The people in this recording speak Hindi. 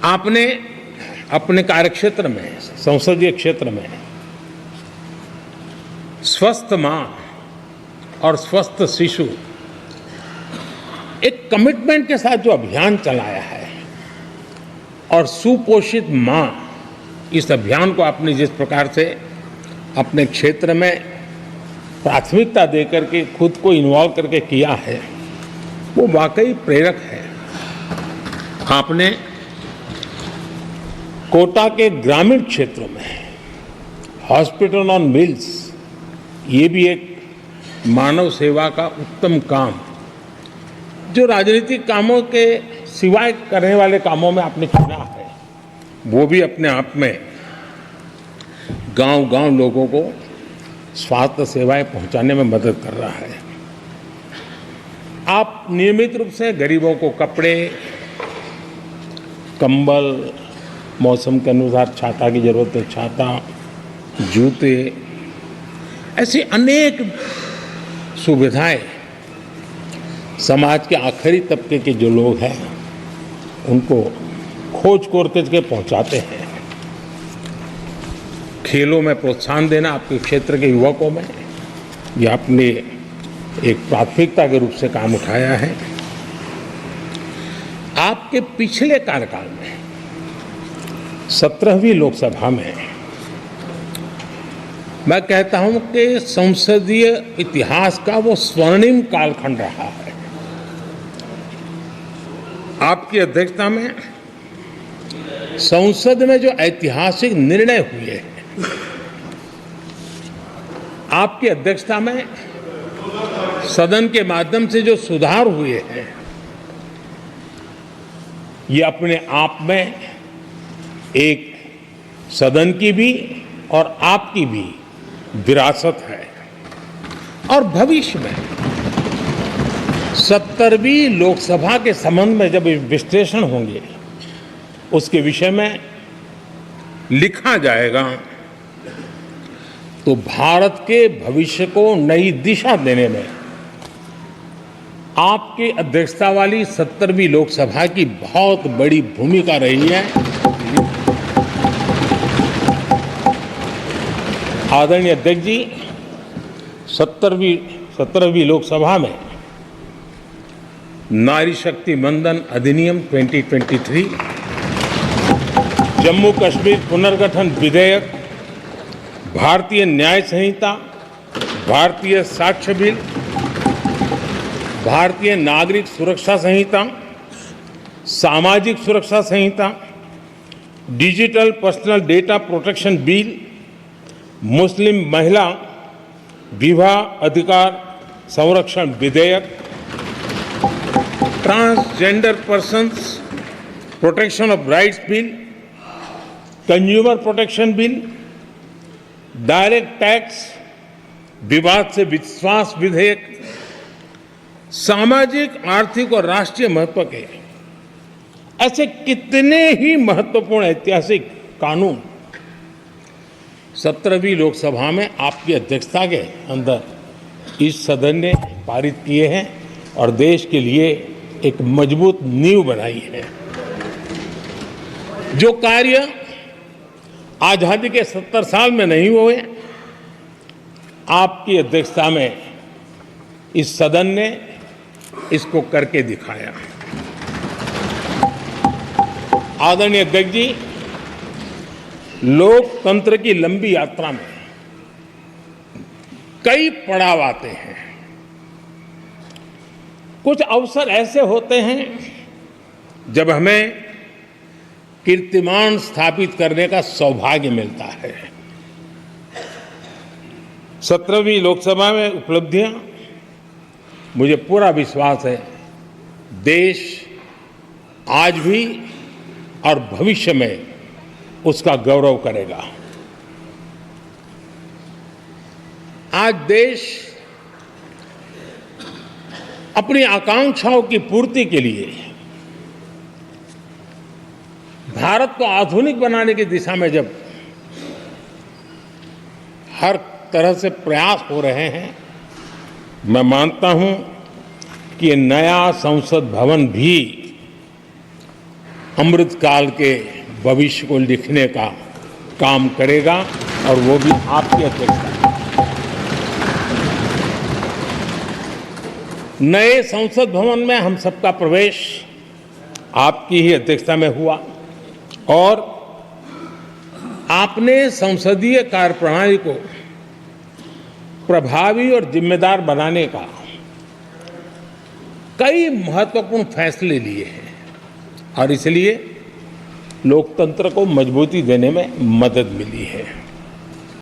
आपने अपने कार्यक्षेत्र में, संसदीय क्षेत्र में स्वस्थ मां और स्वस्थ शिशु एक कमिटमेंट के साथ जो अभियान चलाया है और सुपोषित मां, इस अभियान को आपने जिस प्रकार से अपने क्षेत्र में प्राथमिकता देकर के खुद को इन्वॉल्व करके किया है, वो वाकई प्रेरक है। आपने कोटा के ग्रामीण क्षेत्रों में हॉस्पिटल ऑन व्हील्स, ये भी एक मानव सेवा का उत्तम काम, जो राजनीतिक कामों के सिवाय करने वाले कामों में आपने चुना है, वो भी अपने आप में गांव-गांव लोगों को स्वास्थ्य सेवाएं पहुंचाने में मदद कर रहा है। आप नियमित रूप से गरीबों को कपड़े, कंबल, मौसम के अनुसार छाता की जरूरत है छाता, जूते, ऐसी अनेक सुविधाएं समाज के आखिरी तबके के जो लोग हैं उनको खोज करके पहुंचाते हैं। खेलों में प्रोत्साहन देना आपके क्षेत्र के युवकों में, ये आपने एक प्राथमिकता के रूप से काम उठाया है। आपके पिछले कार्यकाल में 17वीं लोकसभा में मैं कहता हूं कि संसदीय इतिहास का वो स्वर्णिम कालखंड रहा है। आपकी अध्यक्षता में संसद में जो ऐतिहासिक निर्णय हुए हैं, आपकी अध्यक्षता में सदन के माध्यम से जो सुधार हुए हैं, ये अपने आप में एक सदन की भी और आपकी भी विरासत है। और भविष्य में 70वीं लोकसभा के संबंध में जब विश्लेषण होंगे, उसके विषय में लिखा जाएगा, तो भारत के भविष्य को नई दिशा देने में आपकी अध्यक्षता वाली 70वीं लोकसभा की बहुत बड़ी भूमिका रही है। आदरणीय अध्यक्ष जी, 17वीं लोकसभा में नारी शक्ति वंदन अधिनियम 2023, जम्मू कश्मीर पुनर्गठन विधेयक, भारतीय न्याय संहिता, भारतीय साक्ष्य बिल, भारतीय नागरिक सुरक्षा संहिता, सामाजिक सुरक्षा संहिता, digital personal data protection bill, मुस्लिम महिला विवाह अधिकार संरक्षण विधेयक, transgender persons protection of rights bill, consumer protection bill, direct tax विवाद से विश्वास विधेयक, सामाजिक, आर्थिक और राष्ट्रीय महत्व के ऐसे कितने ही महत्वपूर्ण ऐतिहासिक कानून 17वीं लोकसभा में आपकी अध्यक्षता के अंदर इस सदन ने पारित किए हैं और देश के लिए एक मजबूत नींव बनाई है। जो कार्य आजादी के 70 साल में नहीं हुए, आपकी अध्यक्षता में इस सदन ने इसको करके दिखाया। आदरणीय अध्यक्ष जी, लोकतंत्र की लंबी यात्रा में कई पड़ाव आते हैं। कुछ अवसर ऐसे होते हैं जब हमें कीर्तिमान स्थापित करने का सौभाग्य मिलता है। 17वीं लोकसभा में उपलब्धियां, मुझे पूरा विश्वास है देश आज भी और भविष्य में उसका गौरव करेगा। आज देश अपनी आकांक्षाओं की पूर्ति के लिए भारत को आधुनिक बनाने की दिशा में जब हर तरह से प्रयास हो रहे हैं, मैं मानता हूं कि ये नया संसद भवन भी अमृतकाल के भविष्य को लिखने का काम करेगा और वो भी आपकी अध्यक्षता में। नए संसद भवन में हम सबका प्रवेश आपकी ही अध्यक्षता में हुआ और आपने संसदीय कार्यप्रणाली को प्रभावी और जिम्मेदार बनाने का कई महत्वपूर्ण फैसले लिए हैं और इसलिए लोकतंत्र को मजबूती देने में मदद मिली है।